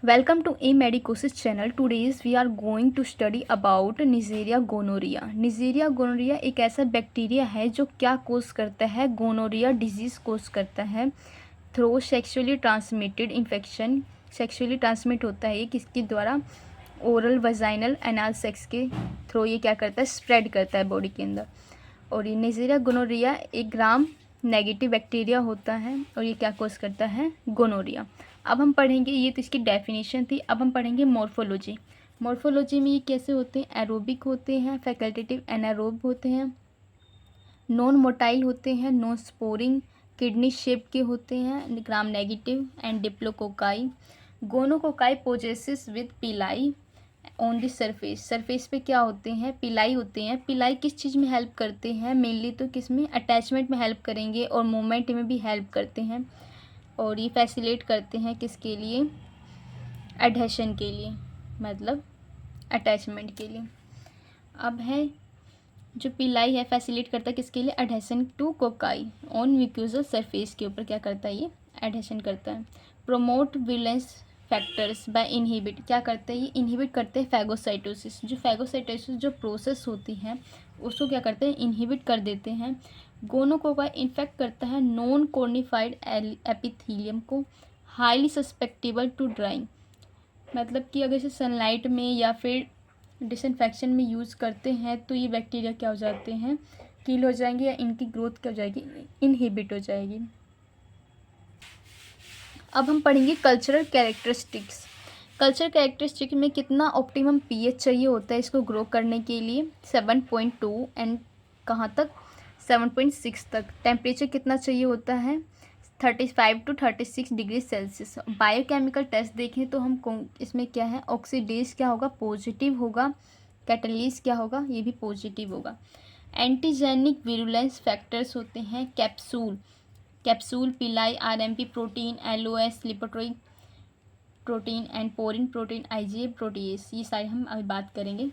Welcome to A Medicosis channel. Today we are going to study about Neisseria gonorrhea. Neisseria gonorrhea एक ऐसा bacteria है जो क्या कोज करता है, गोनोरिया डिजीज़ कोज करता है through sexually transmitted infection. Sexually transmit होता है ये किसके द्वारा, ओरल वजाइनल एनाल सेक्स के थ्रू ये क्या करता है, स्प्रेड करता है बॉडी के अंदर। और ये नेज़ेरिया गोनोरिया एक ग्राम नेगेटिव बैक्टीरिया होता है और ये क्या कोज करता है, गोनोरिया। अब हम पढ़ेंगे, ये तो इसकी डेफिनेशन थी। अब हम पढ़ेंगे मॉर्फोलॉजी। मॉर्फोलॉजी में ये कैसे होते हैं, एरोबिक होते हैं, फैकल्टेटिव एनारोब होते हैं, नॉन मोटाइल होते हैं, नॉन स्पोरिंग, किडनी शेप के होते हैं, gram negative and diplococci. Gonococci possesses with पिलाई ऑन द सरफेस। सरफेस पे क्या होते हैं, पिलाई होते हैं। पिलाई किस चीज़ में हेल्प करते हैं, मेनली तो किस में, अटैचमेंट में हेल्प करेंगे और मूवमेंट में भी हेल्प करते हैं। और ये फैसिलिटेट करते हैं किसके लिए, एडहेशन के लिए, मतलब अटैचमेंट के लिए। अब है जो पिलाई है फैसिलिटेट करता है किसके लिए, adhesion to cocci on mucosal surface के ऊपर क्या करता है, ये एडहेशन करता है। Promote virulence factors by inhibit, क्या करते हैं ये, इनहिबिट करते हैं फैगोसाइटोसिस। जो फैगोसाइटोसिस जो प्रोसेस होती है उसको क्या करते हैं, इनहिबिट कर देते हैं। गोनोकोकाई इन्फेक्ट करता है नॉन कोर्निफाइड एपिथीलियम को, हाईली सस्पेक्टेबल टू ड्राइंग, मतलब कि अगर इसे सनलाइट में या फिर डिसइंफेक्शन में यूज़ करते हैं तो ये बैक्टीरिया क्या हो जाते हैं, किल हो जाएंगे या इनकी ग्रोथ क्या हो जाएगी, इनहिबिट हो जाएगी। अब हम पढ़ेंगे कल्चरल कैरेक्टरिस्टिक्स। कल्चर कैरेक्टरिस्टिक में कितना ऑप्टिमम पीएच चाहिए होता है इसको ग्रो करने के लिए, 7.2 एंड कहाँ तक, 7.6 तक। टेम्परेचर कितना चाहिए होता है, 35 to 36 degree Celsius. Biochemical test देखें तो हम इसमें क्या है, ऑक्सीडेज क्या होगा, पॉजिटिव होगा, कैटलीज क्या होगा, ये भी पॉजिटिव होगा। एंटीजेनिक विरुलेंस फैक्टर्स होते हैं capsule, capsule, pili, RMP protein, LOS, lipoteichoic protein and porin protein, IgA protease, ये सारे हम अभी बात करेंगे।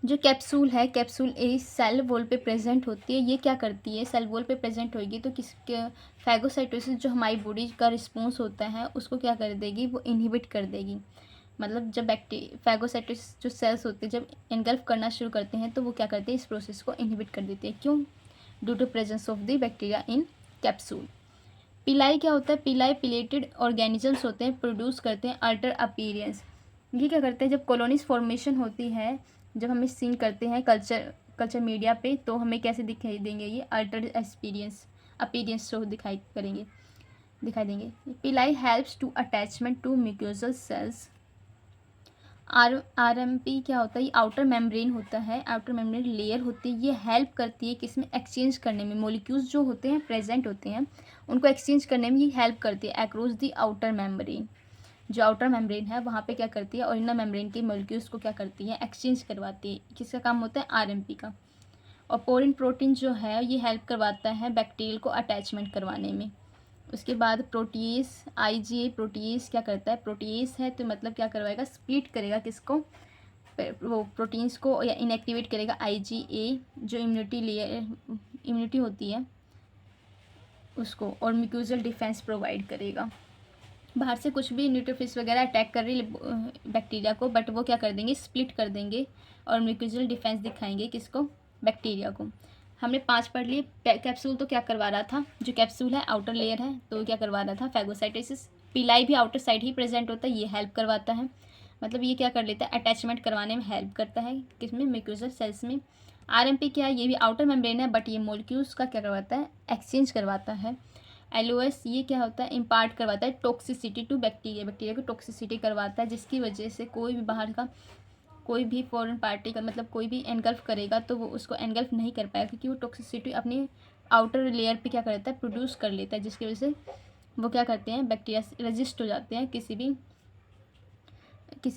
जो कैप्सूल है, कैप्सूल ए सेल वॉल पे प्रेजेंट होती है। ये क्या करती है, सेल वॉल पे प्रेजेंट होगी तो किसके, फैगोसाइटोसिस जो हमारी बॉडी का रिस्पॉन्स होता है उसको क्या कर देगी, वो इनहिबिट कर देगी। मतलब जब फैगोसाइटोसिस जो सेल्स होते हैं जब इनगल्फ करना शुरू करते हैं तो वो क्या करते हैं, इस प्रोसेस को इनहिबिट कर देते हैं। क्यों, due to presence of the bacteria in capsule. Pili क्या होता है, पिलाई पिलेटेड ऑर्गेनिजम्स होते हैं, प्रोड्यूस करते हैं अल्टर अपीयरेंस। ये क्या करते हैं, जब कॉलोनीज फॉर्मेशन होती है, जब हमें सीन करते हैं कल्चर मीडिया पे तो हमें कैसे दिखाई देंगे, ये अल्टर अपीयरेंस शो दिखाई देंगे। Pili helps to attachment to mucosal cells. RMP क्या होता है, ये आउटर मेम्ब्रेन होता है, आउटर मेम्ब्रेन लेयर होती है। ये हेल्प करती है किसमें, एक्सचेंज करने में, मॉलिक्यूल्स जो होते हैं प्रेजेंट होते हैं उनको एक्सचेंज करने में ये हेल्प करती है अक्रॉस दी आउटर मेम्ब्रेन। जो आउटर मेम्ब्रेन है वहाँ पे क्या करती है, और इनर मेम्ब्रेन के मॉलिक्यूल्स को क्या करती है, एक्सचेंज करवाती है। किसका काम होता है, आरएमपी का। और पोरिन प्रोटीन जो है ये हेल्प करवाता है बैक्टीरियल को अटैचमेंट करवाने में। उसके बाद प्रोटीएस, आईजीए प्रोटीएस क्या करता है, प्रोटीएस है तो मतलब क्या करवाएगा, स्प्लिट करेगा किसको, वो प्रोटीन्स को, या इनएक्टिवेट करेगा आईजीए जो इम्यूनिटी होती है उसको, और म्यूकोजल डिफेंस प्रोवाइड करेगा। बाहर से कुछ भी न्यूट्रोफिल्स वगैरह अटैक कर रही बैक्टीरिया को, बट वो क्या कर देंगे, स्प्लिट कर देंगे और म्यूकोजल डिफेंस दिखाएंगे किसको, बैक्टीरिया को। हमने 5 पढ़ लिए। कैप्सूल तो क्या करवा रहा था, जो कैप्सूल है आउटर लेयर है तो क्या करवा रहा था, फैगोसाइटोसिस। पिलाई भी आउटर साइड ही प्रेजेंट होता है, ये हेल्प करवाता है, मतलब ये क्या कर लेता है, अटैचमेंट करवाने में हेल्प करता है किसमें, म्यूकोजल सेल्स में। आरएमपी क्या है, ये भी आउटर मेम्ब्रेन है बट ये मॉलिक्यूल्स का क्या करवाता है, एक्सचेंज करवाता है। एलओएस ये क्या होता है, इम्पार्ट करवाता है टॉक्सिसिटी टू बैक्टीरिया, बैक्टीरिया को टॉक्सिसिटी करवाता है जिसकी वजह से कोई भी बाहर का कोई भी फॉरेन पार्टी का, मतलब कोई भी एनगल्फ करेगा तो वो उसको एनगल्फ नहीं कर पाएगा क्योंकि वो टॉक्सिसिटी अपनी आउटर लेयर पे क्या करता है, प्रोड्यूस कर लेता है, जिसकी वजह से वो क्या करते हैं, बैक्टीरिया से रेजिस्ट हो जाते हैं किसी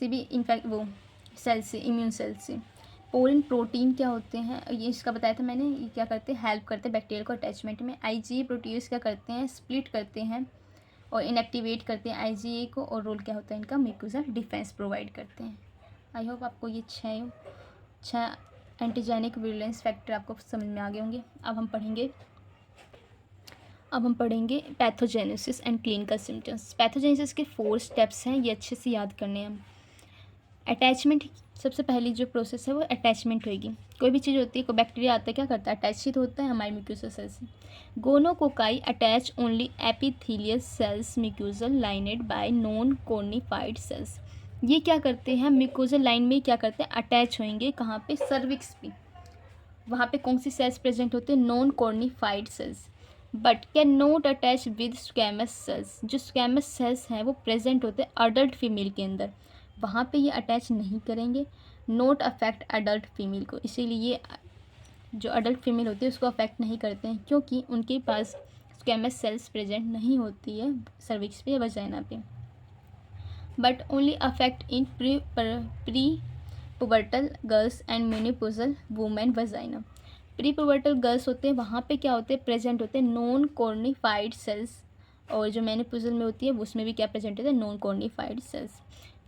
भी इन्फेक्ट वो सेल से, इम्यून सेल से। पोरिन प्रोटीन क्या होते हैं, ये इसका बताया था मैंने, ये क्या करते हैं, हेल्प करते हैं बैक्टीरिया को अटैचमेंट में। आईजीए प्रोटीन्स क्या करते हैं, स्प्लिट करते हैं और इनएक्टिवेट करते हैं आईजीए को, और रोल क्या होता है इनका, म्यूकोजल डिफेंस प्रोवाइड करते हैं। आई होप आपको ये छः एंटीजेनिक विरुलेंस फैक्टर आपको समझ में आ गए होंगे। अब हम पढ़ेंगे अब हम पढ़ेंगे pathogenesis and clinical symptoms. Pathogenesis के 4 स्टेप्स हैं, ये अच्छे से याद करने हैं। अटैचमेंट, सबसे पहली जो प्रोसेस है वो अटैचमेंट होगी। कोई भी चीज़ होती है, कोई बैक्टीरिया आता है, क्या करता है, अटैच ही तो होता है हमारे म्यूकोसा सेल से। Gonococci attach only epithelial cells mucosal lined by non cornified cells. ये क्या करते हैं, म्यूकोजल लाइन में क्या करते हैं, अटैच होंगे कहाँ पे, सर्विक्स पे। वहाँ पे कौन सी सेल्स प्रेजेंट होते हैं, non cornified cells. But can not attach with squamous cells. जो स्क्वैमस सेल्स हैं वो प्रेजेंट होते हैं अडल्ट फीमेल के अंदर, वहाँ पे ये अटैच नहीं करेंगे। नोट अफेक्ट अडल्ट फीमेल को, इसीलिए ये जो अडल्ट फीमेल होती है उसको अफेक्ट नहीं करते हैं, क्योंकि उनके पास स्क्वैमस सेल्स प्रेजेंट नहीं होती है सर्विक्स पे या वजाइना पे। But only affect in pre pubertal girls and menopausal women vagina. Pre pubertal girls होते हैं, वहाँ पे क्या होते हैं, प्रेजेंट होते हैं नॉन कॉर्निफाइड सेल्स। और जो मेनोपॉजल में होती है उसमें भी क्या प्रेजेंट होते हैं, नॉन कॉर्निफाइड सेल्स।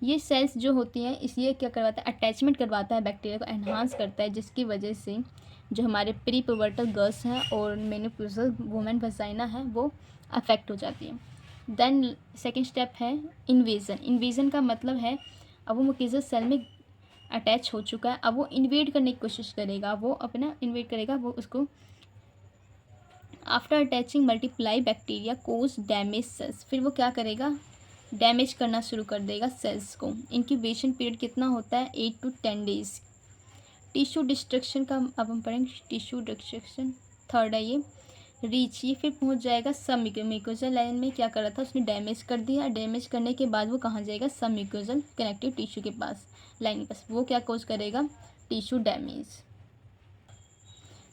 ये सेल्स जो होती हैं, इसलिए क्या करवाता है, अटैचमेंट करवाता है, बैक्टीरिया को एनहांस करता है, जिसकी वजह से जो हमारे प्री पुबर्टल गर्ल्स हैं और मेनोपॉजल वुमेन वजाइना है वो अफेक्ट हो जाती है। देन सेकेंड स्टेप है इन्वेजन। इन्वेजन का मतलब है अब वो म्यूकोजल सेल में अटैच हो चुका है, अब वो इन्वेड करने की कोशिश करेगा, वो अपना इन्वेड करेगा, वो उसको आफ्टर अटैचिंग मल्टीप्लाई बैक्टीरिया कोज डैमेज सेल्स। फिर वो क्या करेगा, डैमेज करना शुरू कर देगा सेल्स को। इंक्यूबेशन पीरियड कितना होता है, 8 to 10 डेज। टिश्यू डिस्ट्रक्शन का अब हम पढ़ेंगे, टिश्यू डिस्ट्रक्शन थर्ड है ये। रीच, ये फिर पहुंच जाएगा सब म्यूकोजल लाइन में, क्या कर रहा था, उसने डैमेज कर दिया। डैमेज करने के बाद वो कहाँ जाएगा, सब म्यूकोजल कनेक्टिव टिश्यू के पास, लाइन के पास, वो क्या कोज करेगा, टिश्यू डैमेज।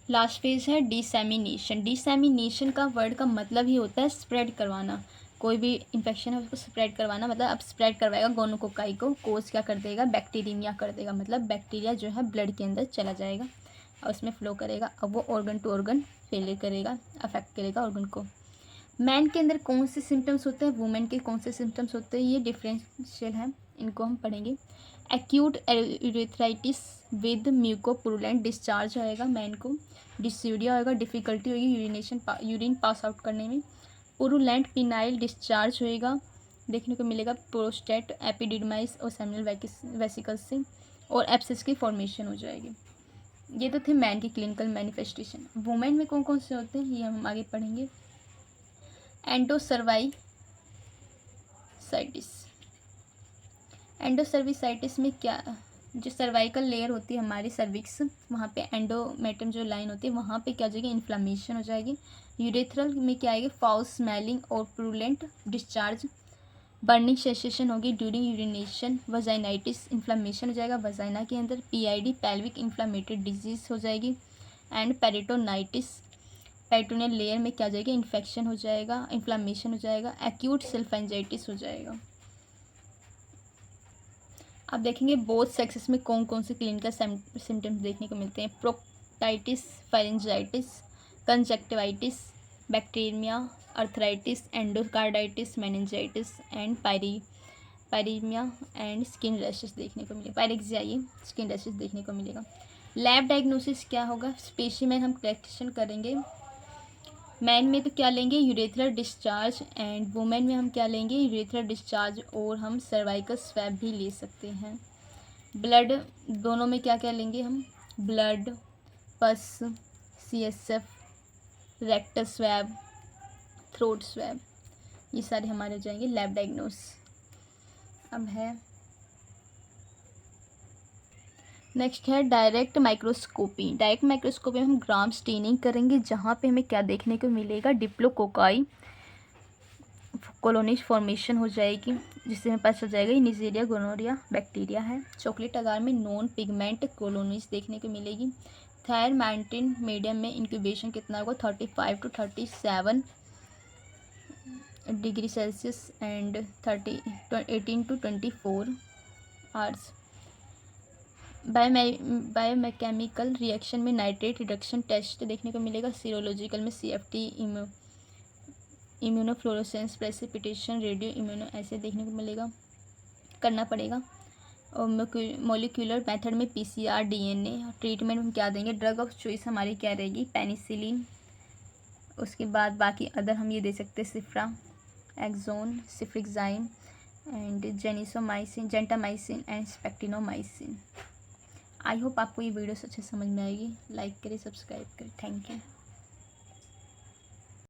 लास्ट फेज है डिसैमिनेशन। डिसैमिनेशन का वर्ड का मतलब ही होता है स्प्रेड करवाना। कोई भी इन्फेक्शन है उसको स्प्रेड करवाना, मतलब अब स्प्रेड करवाएगा गोनोकोकाई को, कोज क्या कर देगा, बैक्टीरिया कर देगा, मतलब बैक्टीरिया जो है ब्लड के अंदर चला जाएगा और उसमें फ्लो करेगा। अब वो ऑर्गन टू ऑर्गन फेलियर करेगा, अफेक्ट करेगा ऑर्गन को। मैन के अंदर कौन से सिम्टम्स होते हैं, वुमेन के कौन से सिम्टम्स होते हैं, ये डिफरेंशियल है, इनको हम पढ़ेंगे। एक्यूट यूरेथ्राइटिस विद म्यूकोपुरुलेंट डिस्चार्ज होएगा मैन को। डिस्यूडिया होएगा, डिफ़िकल्टी होगी यूरिनेशन यूरिन पास आउट करने में। पुरुलेंट पिनाइल डिस्चार्ज होएगा, देखने को मिलेगा प्रोस्टेट एपिडिडमाइस और सेमिनल वेसिकल्स से, और एब्सेस की फॉर्मेशन हो जाएगी। ये तो थे मैन की क्लिनिकल मैनिफेस्टेशन। वुमेन में कौन कौन से होते हैं ये हम आगे पढ़ेंगे। एंडोसर्वाइसाइटिस। एंडोसर्विसाइटिस में क्या, जो सर्वाइकल लेयर होती है हमारी सर्विक्स, वहाँ पे एंडोमेट्रियम जो लाइन होती है वहाँ पे क्या हो जाएगी, इन्फ्लामेशन हो जाएगी। यूरेथ्रल में क्या आएगी, फाउल स्मेलिंग और प्रूलेंट डिस्चार्ज। बर्निंग सेंसेशन होगी ड्यूरिंग यूरिनेशन। वजाइनाइटिस, इन्फ्लामेशन हो जाएगा वजाइना के अंदर। पीआईडी, पेल्विक इन्फ्लामेटरी डिजीज हो जाएगी। एंड पेरिटोनाइटिस, पेरिटोनियल लेयर में क्या हो जाएगी, इन्फेक्शन हो जाएगा, इन्फ्लामेशन हो जाएगा। एक्यूट सेल्फेंजाइटिस हो जाएगा। आप देखेंगे बोथ सेक्सेस में कौन कौन से क्लिनिकल सिम्टम्स देखने को मिलते हैं। Proctitis, pharyngitis, conjunctivitis, bacteria, arthritis, endocarditis, meningitis and pyaemia and skin rashes देखने को मिलेगा। पायरेक्सिया, ये स्किन रैशेस देखने को मिलेगा। लैब डायग्नोसिस क्या होगा, स्पेसिमेन हम कलेक्शन करेंगे। मैन में तो क्या लेंगे, यूरेथ्रल डिस्चार्ज, एंड वुमेन में हम क्या लेंगे, यूरेथ्रल डिस्चार्ज, और हम सर्वाइकल स्वैब भी ले सकते हैं। ब्लड दोनों में क्या क्या लेंगे हम, ब्लड, पस, CSF, rectal swab, throat swab, ये सारे हमारे हो जाएंगे लैब डायग्नोस। अब है नेक्स्ट है डायरेक्ट माइक्रोस्कोपी। डायरेक्ट माइक्रोस्कोपी में हम ग्राम स्टेनिंग करेंगे, जहाँ पे हमें क्या देखने को मिलेगा, डिप्लोकोकाई कॉलोनीज फॉर्मेशन हो जाएगी, जिससे हमें पता चल जाएगा ये निजेरिया गोनोरिया बैक्टीरिया है। चॉकलेट अगार में नॉन पिगमेंट कॉलोनीज देखने को मिलेगी। थायर माउंटेन मीडियम में इंक्यूबेशन कितना होगा, 35 to 37 degree Celsius and 18 to 24 hours. Biochemical reaction में नाइट्रेट रिडक्शन टेस्ट देखने को मिलेगा। सीरोलॉजिकल में CFT, immunofluorescence, precipitation, radio immuno ऐसे देखने को मिलेगा, करना पड़ेगा। और मोलिकुलर मेथड में PCR, DNA। ट्रीटमेंट में क्या देंगे, ड्रग ऑफ चॉइस हमारी क्या रहेगी, पेनिसिलिन उसके बाद बाकी अदर हम ये दे सकते हैं सिफ्रा, एक्सोन, सिफ्रिक्साइन एंड जेनिसोमाइसिन, gentamicin and spectinomycin. I hope आपको ये वीडियोस अच्छे समझ में आएगी। लाइक करें, सब्सक्राइब करें। Thank you.